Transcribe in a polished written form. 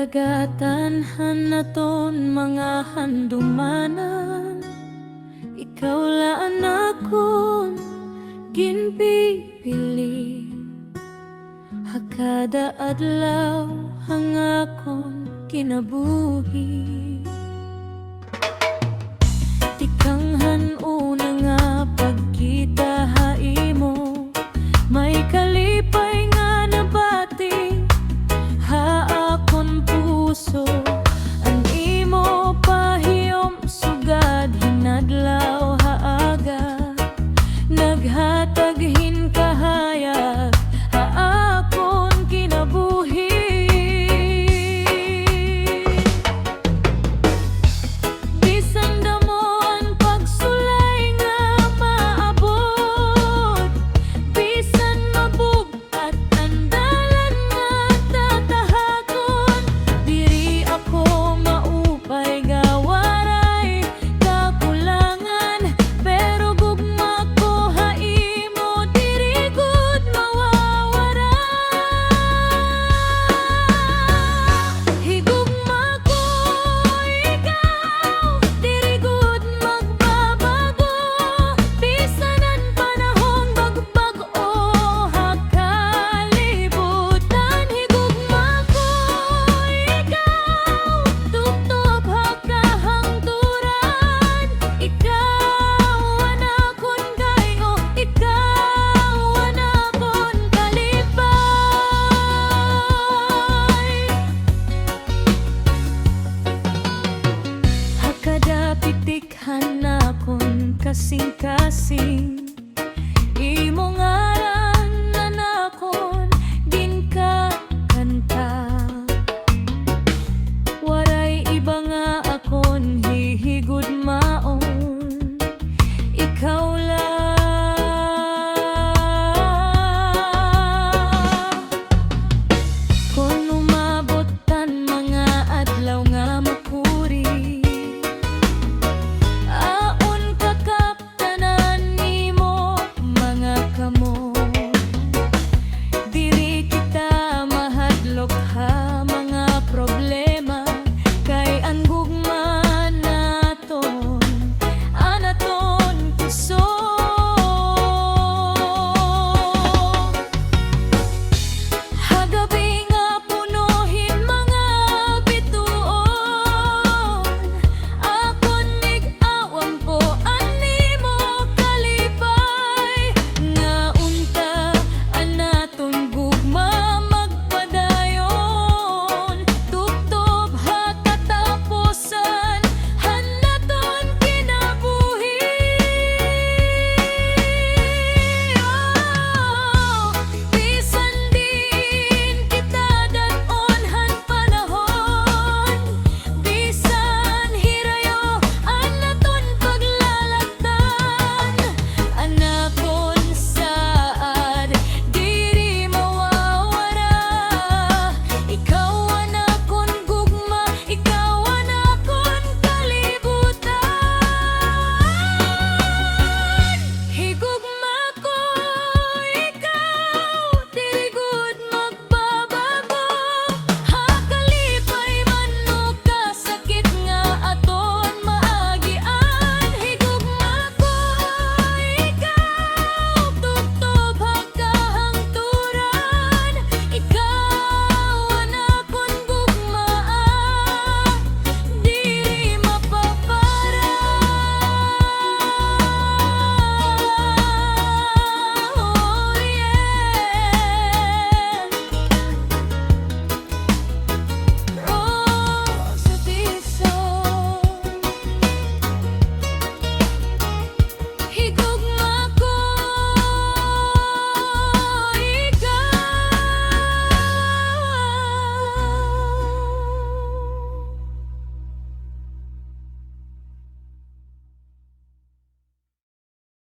kadagatan hanaton mga handumanan, ikaw laan akon ginpipili. Hakada adlaw ang akon kinabuhi. Tikanghan una nga pagkita haimo, may kalipay nga nabati ha akon puso. Ang imo pahiyom sugad hinadlaw haaga, naghataghin kahayag ha akon kinabuhi. Bisan damo ang pagsulay nga maabot, bisan mabugat ang dalan nga tatahakon, diri ako maupay gawaray kakulangan, pero gugma ko haimo diri gud mawawara. Higugma ko ikaw, diri gud magbabago, bisan ang panahon bagbag-o hakalibutan. Higugma ko ikaw, tubtob hakahangturan, ikaw anakon gayo, ikaw anakon kalipay. Hakada pitik hanakon kasing-kasing,